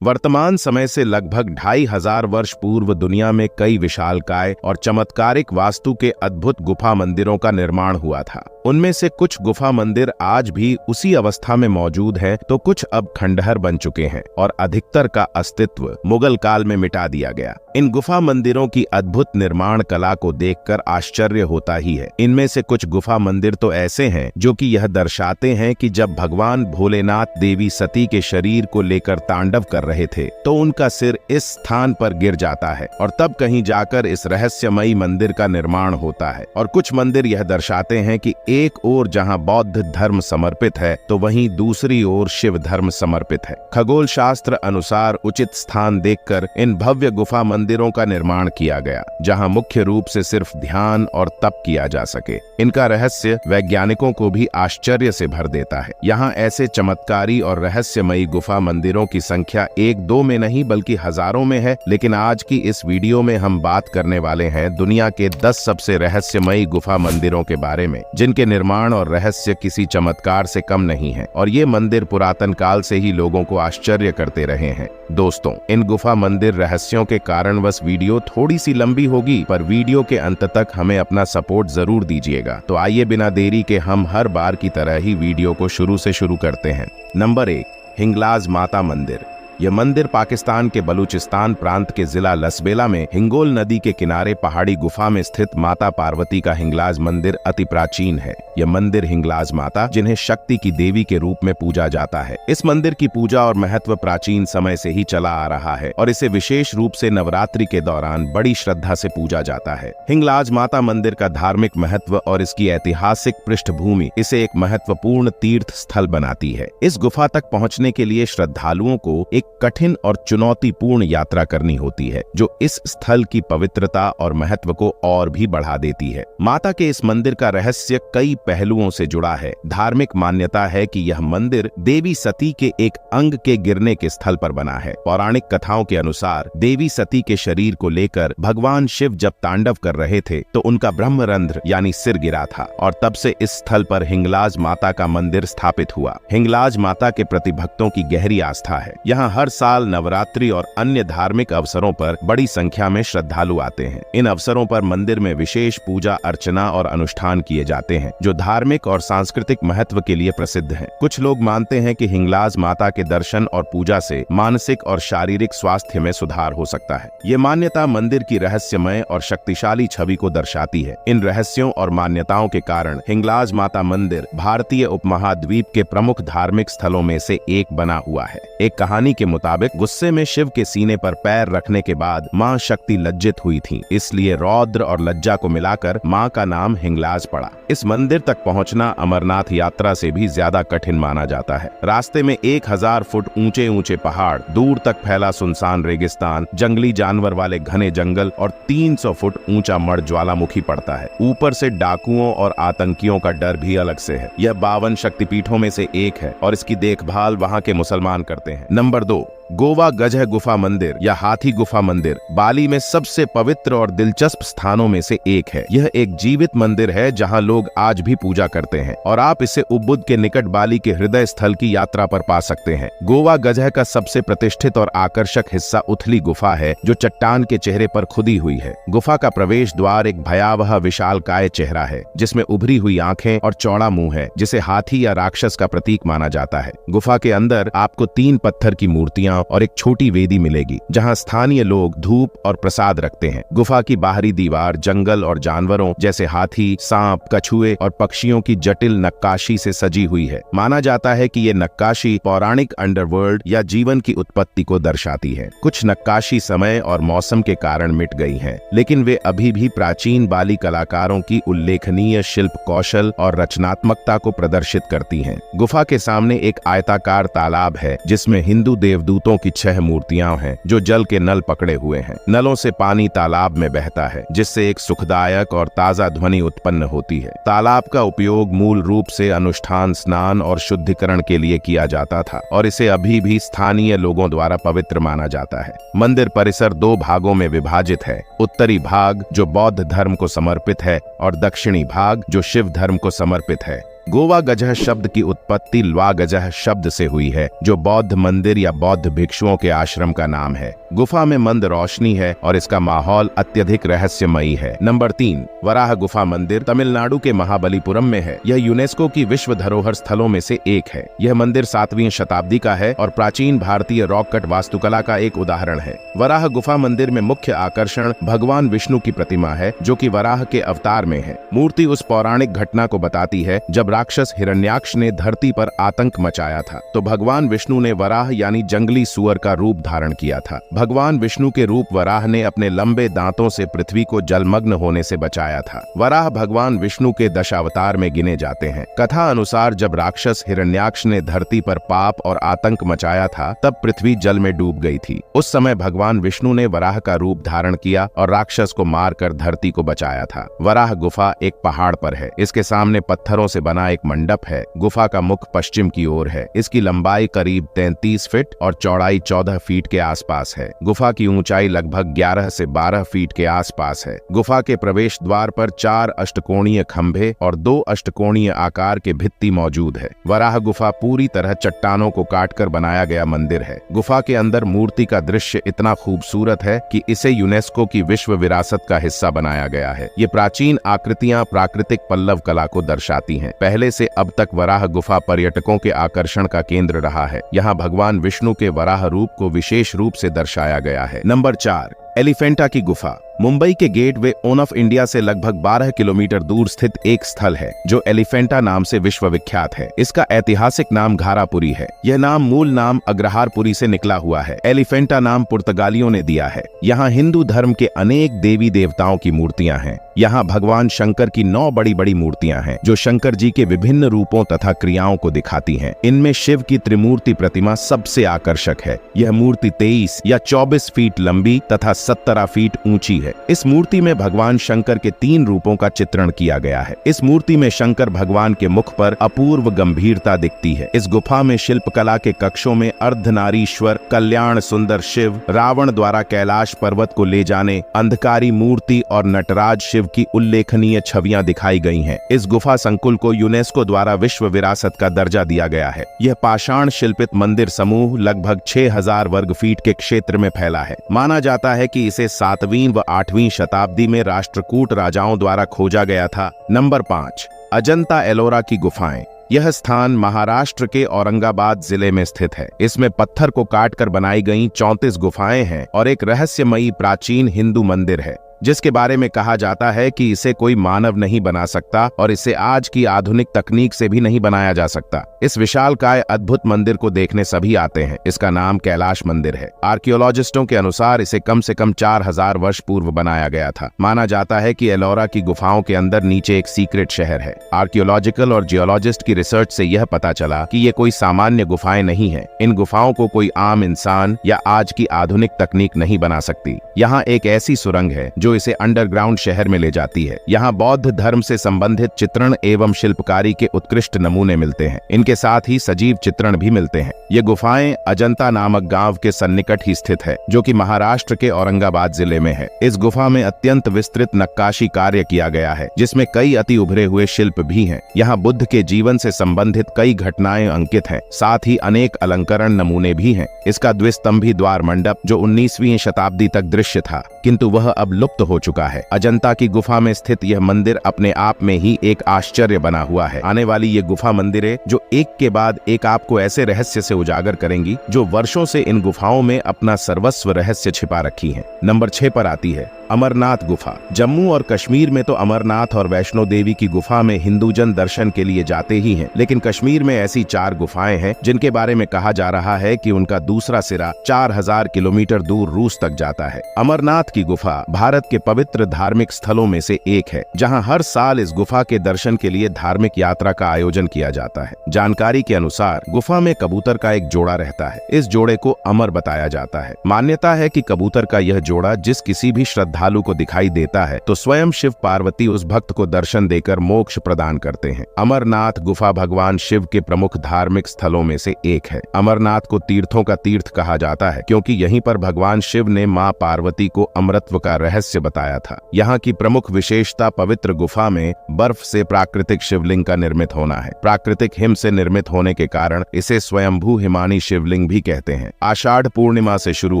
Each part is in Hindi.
वर्तमान समय से लगभग 2500 वर्ष पूर्व दुनिया में कई विशालकाय और चमत्कारिक वास्तु के अद्भुत गुफा मंदिरों का निर्माण हुआ था। उनमें से कुछ गुफा मंदिर आज भी उसी अवस्था में मौजूद हैं, तो कुछ अब खंडहर बन चुके हैं और अधिकतर का अस्तित्व मुगल काल में मिटा दिया गया। इन गुफा मंदिरों की अद्भुत निर्माण कला को देखकर आश्चर्य होता ही है। इनमें से कुछ गुफा मंदिर तो ऐसे हैं जो कि यह दर्शाते हैं कि जब भगवान भोलेनाथ देवी सती के शरीर को लेकर तांडव कर रहे थे तो उनका सिर इस स्थान पर गिर जाता है और तब कहीं जाकर इस रहस्यमयी मंदिर का निर्माण होता है। और कुछ मंदिर यह दर्शाते हैं कि एक ओर जहां बौद्ध धर्म समर्पित है तो वहीं दूसरी ओर शिव धर्म समर्पित है। खगोल शास्त्र अनुसार उचित स्थान देखकर इन भव्य गुफा मंदिरों का निर्माण किया गया, जहां मुख्य रूप से सिर्फ ध्यान और तप किया जा सके। इनका रहस्य वैज्ञानिकों को भी आश्चर्य से भर देता है। यहाँ ऐसे चमत्कारी और रहस्यमयी गुफा मंदिरों की संख्या एक दो में नहीं बल्कि हजारों में है। लेकिन आज की इस वीडियो में हम बात करने वाले हैं दुनिया के 10 सबसे रहस्यमयी गुफा मंदिरों के बारे में, जिनके निर्माण और रहस्य किसी चमत्कार से कम नहीं है। और ये मंदिर पुरातन काल से ही लोगों को आश्चर्य करते रहे हैं। दोस्तों, इन गुफा मंदिर रहस्यों के कारणवश वीडियो थोड़ी सी लंबी होगी, पर वीडियो के अंत तक हमें अपना सपोर्ट जरूर दीजिएगा। तो आइए बिना देरी के हम हर बार की तरह ही वीडियो को शुरू से शुरू करते हैं। नंबर 1, हिंगलाज माता मंदिर। यह मंदिर पाकिस्तान के बलूचिस्तान प्रांत के जिला लसबेला में हिंगोल नदी के किनारे पहाड़ी गुफा में स्थित माता पार्वती का हिंगलाज मंदिर अति प्राचीन है। यह मंदिर हिंगलाज माता, जिन्हें शक्ति की देवी के रूप में पूजा जाता है, इस मंदिर की पूजा और महत्व प्राचीन समय से ही चला आ रहा है और इसे विशेष रूप से नवरात्रि के दौरान बड़ी श्रद्धा से पूजा जाता है। हिंगलाज माता मंदिर का धार्मिक महत्व और इसकी ऐतिहासिक पृष्ठभूमि इसे एक महत्वपूर्ण तीर्थ स्थल बनाती है। इस गुफा तक पहुँचने के लिए श्रद्धालुओं को एक कठिन और चुनौतीपूर्ण यात्रा करनी होती है, जो इस स्थल की पवित्रता और महत्व को और भी बढ़ा देती है। माता के इस मंदिर का रहस्य कई पहलुओं से जुड़ा है। धार्मिक मान्यता है कि यह मंदिर देवी सती के एक अंग के गिरने के स्थल पर बना है। पौराणिक कथाओं के अनुसार देवी सती के शरीर को लेकर भगवान शिव जब तांडव कर रहे थे तो उनका ब्रह्मरंध्र यानी सिर गिरा था और तब से इस स्थल पर हिंगलाज माता का मंदिर स्थापित हुआ। हिंगलाज माता के प्रति भक्तों की गहरी आस्था है। यहाँ हर साल नवरात्रि और अन्य धार्मिक अवसरों पर बड़ी संख्या में श्रद्धालु आते हैं। इन अवसरों पर मंदिर में विशेष पूजा अर्चना और अनुष्ठान किए जाते हैं, जो धार्मिक और सांस्कृतिक महत्व के लिए प्रसिद्ध हैं। कुछ लोग मानते हैं कि हिंगलाज माता के दर्शन और पूजा से मानसिक और शारीरिक स्वास्थ्य में सुधार हो सकता है। ये मान्यता मंदिर की रहस्यमय और शक्तिशाली छवि को दर्शाती है। इन रहस्यों और मान्यताओं के कारण हिंगलाज माता मंदिर भारतीय उपमहाद्वीप के प्रमुख धार्मिक स्थलों में से एक बना हुआ है। एक कहानी के मुताबिक गुस्से में शिव के सीने पर पैर रखने के बाद मां शक्ति लज्जित हुई थी, इसलिए रौद्र और लज्जा को मिलाकर मां का नाम हिंगलाज पड़ा। इस मंदिर तक पहुंचना अमरनाथ यात्रा से भी ज्यादा कठिन माना जाता है। रास्ते में 1000 फुट ऊंचे ऊंचे पहाड़, दूर तक फैला सुनसान रेगिस्तान, जंगली जानवर वाले घने जंगल और 300 फुट ऊंचा मड़ ज्वालामुखी पड़ता है। ऊपर से डाकुओं और आतंकियों का डर भी अलग से है। यह 52 शक्तिपीठों में से एक है और इसकी देखभाल वहां के मुसलमान करते हैं। नंबर 2, गोवा गजह गुफा मंदिर या हाथी गुफा मंदिर बाली में सबसे पवित्र और दिलचस्प स्थानों में से एक है। यह एक जीवित मंदिर है जहां लोग आज भी पूजा करते हैं और आप इसे उबुद के निकट बाली के हृदय स्थल की यात्रा पर पा सकते हैं। गोवा गजह का सबसे प्रतिष्ठित और आकर्षक हिस्सा उथली गुफा है, जो चट्टान के चेहरे पर खुदी हुई है। गुफा का प्रवेश द्वार एक भयावह विशालकाय चेहरा है, जिसमें उभरी हुई आंखें और चौड़ा मुंह है, जिसे हाथी या राक्षस का प्रतीक माना जाता है। गुफा के अंदर आपको 3 पत्थर की मूर्तियां और एक छोटी वेदी मिलेगी, जहां स्थानीय लोग धूप और प्रसाद रखते हैं। गुफा की बाहरी दीवार जंगल और जानवरों जैसे हाथी, सांप, कछुए और पक्षियों की जटिल नक्काशी से सजी हुई है। माना जाता है कि ये नक्काशी पौराणिक अंडरवर्ल्ड या जीवन की उत्पत्ति को दर्शाती है। कुछ नक्काशी समय और मौसम के कारण मिट गई हैं, लेकिन वे अभी भी प्राचीन बाली कलाकारों की उल्लेखनीय शिल्प कौशल और रचनात्मकता को प्रदर्शित करती हैं। गुफा के सामने एक आयताकार तालाब है, जिसमें हिंदू देवदूतों की 6 मूर्तियां हैं, जो जल के नल पकड़े हुए हैं। नलों से पानी तालाब में बहता है, जिससे एक सुखदायक और ताजा ध्वनि उत्पन्न होती है। तालाब का उपयोग मूल रूप से अनुष्ठान, स्नान और शुद्धिकरण के लिए किया जाता था और इसे अभी भी स्थानीय लोगों द्वारा पवित्र माना जाता है। मंदिर परिसर 2 भागों में विभाजित है। उत्तरी भाग जो बौद्ध धर्म को समर्पित है और दक्षिणी भाग जो शिव धर्म को समर्पित है। गोवा गजह शब्द की उत्पत्ति ल्वा गजह शब्द से हुई है, जो बौद्ध मंदिर या बौद्ध भिक्षुओं के आश्रम का नाम है। गुफा में मंद रोशनी है और इसका माहौल अत्यधिक रहस्यमयी है। नंबर 3, वराह गुफा मंदिर तमिलनाडु के महाबलीपुरम में है। यह यूनेस्को की विश्व धरोहर स्थलों में से एक है। यह मंदिर 7वीं शताब्दी का है और प्राचीन भारतीय रॉक कट वास्तुकला का एक उदाहरण है। वराह गुफा मंदिर में मुख्य आकर्षण भगवान विष्णु की प्रतिमा है, जो कि वराह के अवतार में है। मूर्ति उस पौराणिक घटना को बताती है जब राक्षस हिरण्याक्ष ने धरती पर आतंक मचाया था, तो भगवान विष्णु ने वराह यानी जंगली सुअर का रूप धारण किया था। भगवान विष्णु के रूप वराह ने अपने लंबे दांतों से पृथ्वी को जलमग्न होने से बचाया था। वराह भगवान विष्णु के दशावतार में गिने जाते हैं। कथा अनुसार जब राक्षस हिरण्याक्ष ने धरती पर पाप और आतंक मचाया था, तब पृथ्वी जल में डूब गई थी। उस समय भगवान विष्णु ने वराह का रूप धारण किया और राक्षस को मारकर धरती को बचाया था। वराह गुफा एक पहाड़ पर है। इसके सामने पत्थरों से बना एक मंडप है। गुफा का मुख पश्चिम की ओर है। इसकी लंबाई करीब 33 फीट और चौड़ाई 14 फीट के आसपास है। गुफा की ऊंचाई लगभग 11 से 12 फीट के आसपास है। गुफा के प्रवेश द्वार पर 4 अष्टकोणीय खंभे और 2 अष्टकोणीय आकार के भित्ति मौजूद है। वराह गुफा पूरी तरह चट्टानों को काटकर बनाया गया मंदिर है। गुफा के अंदर मूर्ति का दृश्य इतना खूबसूरत है कि इसे यूनेस्को की विश्व विरासत का हिस्सा बनाया गया है। ये प्राचीन आकृतियां प्राकृतिक पल्लव कला को दर्शाती हैं। पहले से अब तक वराह गुफा पर्यटकों के आकर्षण का केंद्र रहा है। यहाँ भगवान विष्णु के वराह रूप को विशेष रूप से दर्शाया गया है। नंबर 4, एलिफेंटा की गुफा मुंबई के गेटवे ऑफ इंडिया से लगभग 12 किलोमीटर दूर स्थित एक स्थल है, जो एलिफेंटा नाम से विश्व विख्यात है। इसका ऐतिहासिक नाम घारापुरी है। यह नाम मूल नाम अग्रहारपुरी से निकला हुआ है। एलिफेंटा नाम पुर्तगालियों ने दिया है। यहाँ हिंदू धर्म के अनेक देवी देवताओं की मूर्तियां हैं। यहाँ भगवान शंकर की 9 बड़ी बड़ी मूर्तियां हैं, जो शंकर जी के विभिन्न रूपों तथा क्रियाओं को दिखाती हैं। इनमें शिव की त्रिमूर्ति प्रतिमा सबसे आकर्षक है। यह मूर्ति 23 या 24 फीट लंबी तथा 17 फीट ऊंची है। इस मूर्ति में भगवान शंकर के 3 रूपों का चित्रण किया गया है। इस मूर्ति में शंकर भगवान के मुख पर अपूर्व गंभीरता दिखती है। इस गुफा में शिल्पकला के कक्षों में अर्धनारीश्वर, कल्याण सुंदर शिव, रावण द्वारा कैलाश पर्वत को ले जाने, अंधकारी मूर्ति और नटराज शिव की उल्लेखनीय छवियां दिखाई गई हैं। इस गुफा संकुल को यूनेस्को द्वारा विश्व विरासत का दर्जा दिया गया है। यह पाषाण शिल्पित मंदिर समूह लगभग 6000 वर्ग फीट के क्षेत्र में फैला है। माना जाता है कि इसे 7वीं व 8वीं शताब्दी में राष्ट्रकूट राजाओं द्वारा खोजा गया था। नंबर 5, अजंता एलोरा की गुफाएं। यह स्थान महाराष्ट्र के औरंगाबाद जिले में स्थित है। इसमें पत्थर को काटकर बनाई गई 34 गुफाएं हैं और एक रहस्यमयी प्राचीन हिंदू मंदिर है, जिसके बारे में कहा जाता है कि इसे कोई मानव नहीं बना सकता और इसे आज की आधुनिक तकनीक से भी नहीं बनाया जा सकता। इस विशालकाय अद्भुत मंदिर को देखने सभी आते हैं। इसका नाम कैलाश मंदिर है। आर्कियोलॉजिस्टों के अनुसार इसे कम से कम 4000 वर्ष पूर्व बनाया गया था। माना जाता है कि एलोरा की गुफाओं के अंदर नीचे एक सीक्रेट शहर है। आर्कियोलॉजिकल और जियोलॉजिस्ट की रिसर्च से यह पता चला कि ये कोई सामान्य गुफाएं नहीं है। इन गुफाओं को कोई आम इंसान या आज की आधुनिक तकनीक नहीं बना सकती। यहाँ एक ऐसी सुरंग है जो इसे अंडरग्राउंड शहर में ले जाती है। यहाँ बौद्ध धर्म से संबंधित चित्रण एवं शिल्पकारी के उत्कृष्ट नमूने मिलते हैं। इनके साथ ही सजीव चित्रण भी मिलते हैं। ये गुफाएं अजंता नामक गांव के सन्निकट ही स्थित है, जो कि महाराष्ट्र के औरंगाबाद जिले में है। इस गुफा में अत्यंत विस्तृत नक्काशी कार्य किया गया है, जिसमें कई अति उभरे हुए शिल्प भी हैं। यहाँ बुद्ध के जीवन से संबंधित कई घटनाएं अंकित हैं। साथ ही अनेक अलंकरण नमूने भी हैं। इसका द्विस्तंभी द्वार मंडप, जो 19वीं शताब्दी तक दृश्य था, किंतु वह अब लुप्त हो चुका है। अजंता की गुफा में स्थित यह मंदिर अपने आप में ही एक आश्चर्य बना हुआ है। आने वाली ये गुफा मंदिरें जो एक के बाद एक आपको ऐसे रहस्य से उजागर करेंगी, जो वर्षों से इन गुफाओं में अपना सर्वस्व रहस्य छिपा रखी हैं। नंबर 6 पर आती है अमरनाथ गुफा। जम्मू और कश्मीर में तो अमरनाथ और वैष्णो देवी की गुफा में हिंदूजन दर्शन के लिए जाते ही हैं, लेकिन कश्मीर में ऐसी 4 गुफाएं हैं जिनके बारे में कहा जा रहा है कि उनका दूसरा सिरा 4000 किलोमीटर दूर रूस तक जाता है। अमरनाथ की गुफा भारत के पवित्र धार्मिक स्थलों में से एक है, जहां हर साल इस गुफा के दर्शन के लिए धार्मिक यात्रा का आयोजन किया जाता है। जानकारी के अनुसार गुफा में कबूतर का एक जोड़ा रहता है। इस जोड़े को अमर बताया जाता है। मान्यता है कि कबूतर का यह जोड़ा जिस किसी भी श्रद्धालु को दिखाई देता है, तो स्वयं शिव पार्वती उस भक्त को दर्शन देकर मोक्ष प्रदान करते हैं। अमरनाथ गुफा भगवान शिव के प्रमुख धार्मिक स्थलों में से एक है। अमरनाथ को तीर्थों का तीर्थ कहा जाता है, क्योंकि यहीं पर भगवान शिव ने मां पार्वती को अमरत्व का रहस्य बताया था। यहाँ की प्रमुख विशेषता पवित्र गुफा में बर्फ से प्राकृतिक शिवलिंग का निर्मित होना है। प्राकृतिक हिम से निर्मित होने के कारण इसे स्वयंभू हिमानी शिवलिंग भी कहते हैं। आषाढ़ पूर्णिमा से शुरू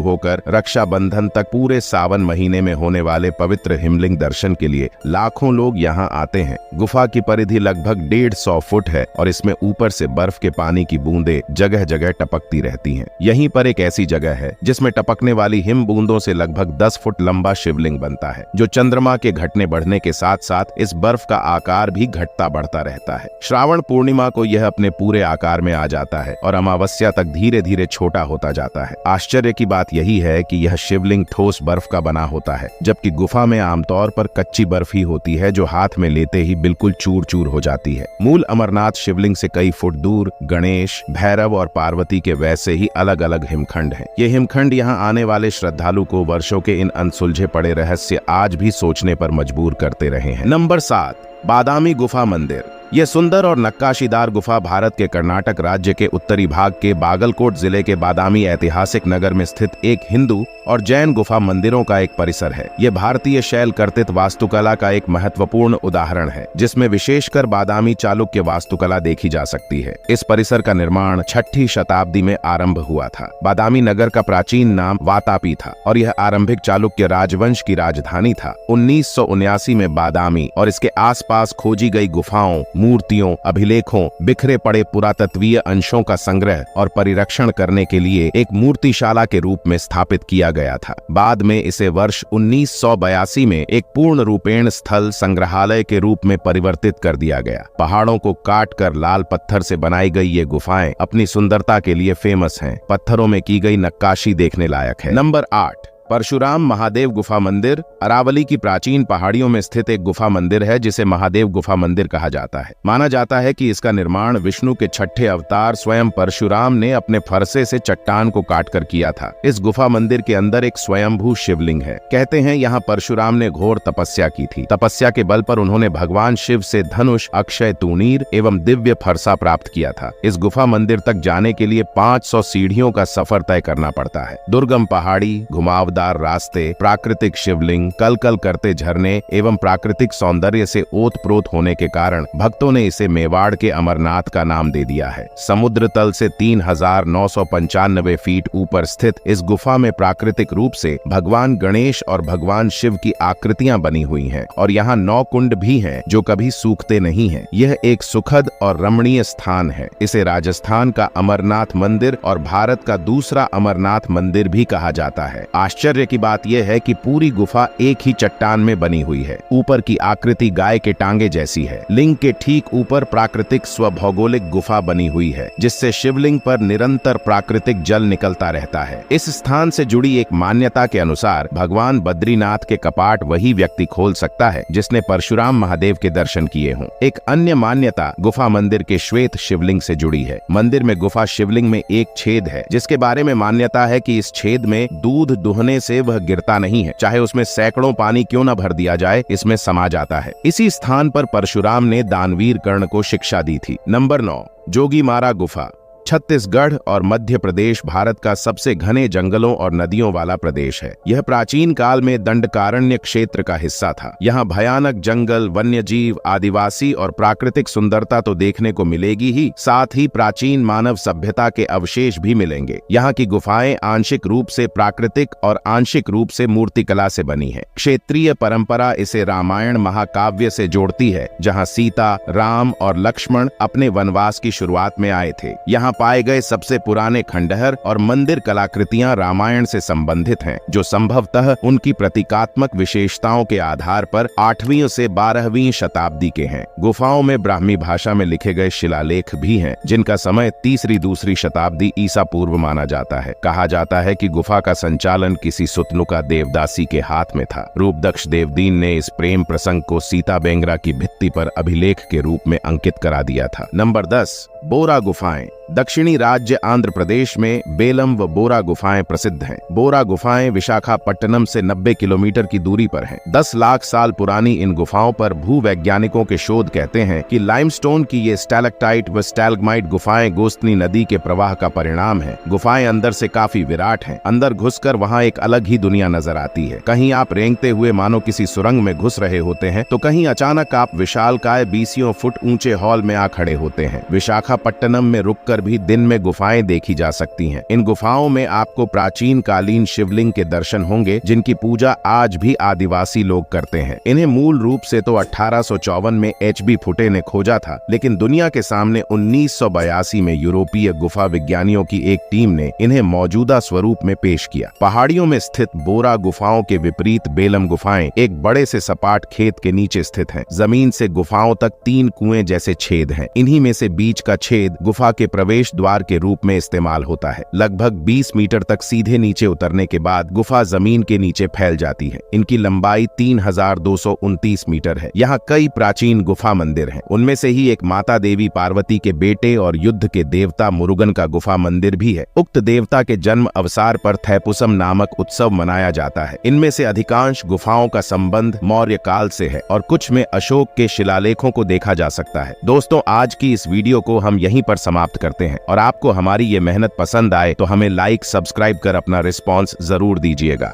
होकर रक्षाबंधन तक पूरे सावन महीने में होने वाले पवित्र हिमलिंग दर्शन के लिए लाखों लोग यहाँ आते हैं। गुफा की परिधि लगभग 150 फुट है और इसमें ऊपर से बर्फ के पानी की बूंदें जगह जगह टपकती रहती हैं। यहीं पर एक ऐसी जगह है जिसमें टपकने वाली हिम बूंदों से लगभग 10 फुट लंबा शिवलिंग बनता है, जो चंद्रमा के घटने बढ़ने के साथ साथ इस बर्फ का आकार भी घटता बढ़ता रहता है। श्रावण पूर्णिमा को यह अपने पूरे आकार में आ जाता है और अमावस्या तक धीरे धीरे छोटा होता जाता है। आश्चर्य की बात यही है कि यह शिवलिंग ठोस बर्फ का बना होता है, जबकि गुफा में आमतौर पर कच्ची बर्फ ही होती है जो हाथ में लेते ही बिल्कुल चूर चूर हो जाती है। मूल अमरनाथ शिवलिंग से कई फुट दूर गणेश, भैरव और पार्वती के वैसे ही अलग अलग हिमखंड हैं। ये हिमखंड यहाँ आने वाले श्रद्धालु को वर्षों के इन अनसुलझे पड़े रहस्य आज भी सोचने पर मजबूर करते रहे हैं। नंबर 7, बादामी गुफा मंदिर। यह सुंदर और नक्काशीदार गुफा भारत के कर्नाटक राज्य के उत्तरी भाग के बागलकोट जिले के बादामी ऐतिहासिक नगर में स्थित एक हिंदू और जैन गुफा मंदिरों का एक परिसर है। यह भारतीय शैल कर्तित वास्तुकला का एक महत्वपूर्ण उदाहरण है, जिसमें विशेषकर बादामी चालुक्य वास्तुकला देखी जा सकती है। इस परिसर का निर्माण 6ठी शताब्दी में आरंभ हुआ था। बादामी नगर का प्राचीन नाम वातापी था और यह आरंभिक चालुक्य राजवंश की राजधानी था। 1979 में बादामी और इसके आसपास खोजी गई गुफाओं, मूर्तियों, अभिलेखों, बिखरे पड़े पुरातत्वीय अंशों का संग्रह और परिरक्षण करने के लिए एक मूर्तिशाला के रूप में स्थापित किया गया था। बाद में इसे वर्ष 1982 में एक पूर्ण रूपेण स्थल संग्रहालय के रूप में परिवर्तित कर दिया गया। पहाड़ों को काट कर लाल पत्थर से बनाई गई ये गुफाएं अपनी सुंदरता के लिए फेमस हैं। पत्थरों में की गई नक्काशी देखने लायक है। नंबर 8, परशुराम महादेव गुफा मंदिर। अरावली की प्राचीन पहाड़ियों में स्थित एक गुफा मंदिर है जिसे महादेव गुफा मंदिर कहा जाता है। माना जाता है कि इसका निर्माण विष्णु के 6ठे अवतार स्वयं परशुराम ने अपने फरसे से चट्टान को काटकर किया था। इस गुफा मंदिर के अंदर एक स्वयंभू शिवलिंग है। कहते हैं यहाँ परशुराम ने घोर तपस्या की थी। तपस्या के बल पर उन्होंने भगवान शिव से धनुष, अक्षय तूणीर एवं दिव्य फरसा प्राप्त किया था। इस गुफा मंदिर तक जाने के लिए 500 सीढ़ियों का सफर तय करना पड़ता है। दुर्गम पहाड़ी, घुमावदार रास्ते, प्राकृतिक शिवलिंग, कलकल करते झरने एवं प्राकृतिक सौंदर्य से ओत-प्रोत होने के कारण भक्तों ने इसे मेवाड़ के अमरनाथ का नाम दे दिया है। समुद्र तल से 3995 फीट ऊपर स्थित इस गुफा में प्राकृतिक रूप से भगवान गणेश और भगवान शिव की आकृतियां बनी हुई हैं और यहाँ 9 कुंड भी हैं जो कभी सूखते नहीं हैं। यह एक सुखद और रमणीय स्थान है। इसे राजस्थान का अमरनाथ मंदिर और भारत का दूसरा अमरनाथ मंदिर भी कहा जाता है। आश्चर्य की बात यह है कि पूरी गुफा एक ही चट्टान में बनी हुई है। ऊपर की आकृति गाय के टांगे जैसी है। लिंग के ठीक ऊपर प्राकृतिक स्वभौगोलिक गुफा बनी हुई है, जिससे शिवलिंग पर निरंतर प्राकृतिक जल निकलता रहता है। इस स्थान से जुड़ी एक मान्यता के अनुसार भगवान बद्रीनाथ के कपाट वही व्यक्ति खोल सकता है जिसने परशुराम महादेव के दर्शन किए हों। एक अन्य मान्यता गुफा मंदिर के श्वेत शिवलिंग से जुड़ी है। मंदिर में गुफा शिवलिंग में एक छेद है, जिसके बारे में मान्यता है कि इस छेद में दूध दुहने से वह गिरता नहीं है। चाहे उसमें सैकड़ों पानी क्यों न भर दिया जाए, इसमें समा जाता है। इसी स्थान पर परशुराम ने दानवीर कर्ण को शिक्षा दी थी। नंबर 9, जोगीमारा गुफा। छत्तीसगढ़ और मध्य प्रदेश भारत का सबसे घने जंगलों और नदियों वाला प्रदेश है। यह प्राचीन काल में दंडकारण्य क्षेत्र का हिस्सा था। यहाँ भयानक जंगल, वन्यजीव, आदिवासी और प्राकृतिक सुंदरता तो देखने को मिलेगी ही, साथ ही प्राचीन मानव सभ्यता के अवशेष भी मिलेंगे। यहाँ की गुफाएं आंशिक रूप से प्राकृतिक और आंशिक रूप से मूर्तिकला से बनी है। क्षेत्रीय परंपरा इसे रामायण महाकाव्य से जोड़ती है, जहाँ सीता, राम और लक्ष्मण अपने वनवास की शुरुआत में आए थे। यहाँ पाए गए सबसे पुराने खंडहर और मंदिर कलाकृतियां रामायण से संबंधित हैं, जो संभवतः उनकी प्रतीकात्मक विशेषताओं के आधार पर 8वीं से 12वीं शताब्दी के हैं। गुफाओं में ब्राह्मी भाषा में लिखे गए शिलालेख भी हैं, जिनका समय 3री-2री शताब्दी ईसा पूर्व माना जाता है। कहा जाता है कि गुफा का संचालन किसी सुतनुका देवदासी के हाथ में था। रूपदक्ष देवदीन ने इस प्रेम प्रसंग को सीता बेंगरा की भित्ति पर अभिलेख के रूप में अंकित करा दिया था। नंबर 10, बोरा गुफाएं। दक्षिणी राज्य आंध्र प्रदेश में बेलम व बोरा गुफाएं प्रसिद्ध हैं। बोरा गुफाएं विशाखापट्टनम से 90 किलोमीटर की दूरी पर हैं। 10 लाख साल पुरानी इन गुफाओं पर भूवैज्ञानिकों के शोध कहते हैं कि लाइमस्टोन की ये स्टैलेक्टाइट व स्टैलग्माइट गुफाएं गोस्तनी नदी के प्रवाह का परिणाम है। गुफाएं अंदर से काफी विराट हैं। अंदर घुसकर वहां एक अलग ही दुनिया नजर आती है। कहीं आप रेंगते हुए मानो किसी सुरंग में घुस रहे होते हैं, तो कहीं अचानक आप विशालकाय 20 फुट ऊंचे हॉल में आ खड़े होते हैं। विशाखापट्टनम में रुककर भी दिन में गुफाएं देखी जा सकती हैं। इन गुफाओं में आपको प्राचीन कालीन शिवलिंग के दर्शन होंगे, जिनकी पूजा आज भी आदिवासी लोग करते हैं। इन्हें मूल रूप से तो 1854 में एचबी फुटे ने खोजा था, लेकिन दुनिया के सामने 1982 में यूरोपीय गुफा विज्ञानियों की एक टीम ने इन्हें मौजूदा स्वरूप में पेश किया। पहाड़ियों में स्थित बोरा गुफाओं के विपरीत बेलम गुफाएं एक बड़े से सपाट खेत के नीचे स्थित हैं। जमीन से गुफाओं तक 3 कुएं जैसे छेद हैं। इन्हीं में से बीच का छेद गुफा के प्रवेश द्वार के रूप में इस्तेमाल होता है। लगभग 20 मीटर तक सीधे नीचे उतरने के बाद गुफा जमीन के नीचे फैल जाती है। इनकी लंबाई 3229 मीटर है। यहाँ कई प्राचीन गुफा मंदिर हैं। उनमें से ही एक माता देवी पार्वती के बेटे और युद्ध के देवता मुरुगन का गुफा मंदिर भी है। उक्त देवता के जन्म अवसर पर थैपुसम नामक उत्सव मनाया जाता है। इनमें से अधिकांश गुफाओं का संबंध मौर्य काल से है और कुछ में अशोक के शिलालेखों को देखा जा सकता है। दोस्तों, आज की इस वीडियो को हम यहीं पर समाप्त करते हैं और आपको हमारी ये मेहनत पसंद आए तो हमें लाइक, सब्सक्राइब कर अपना रिस्पॉन्स जरूर दीजिएगा।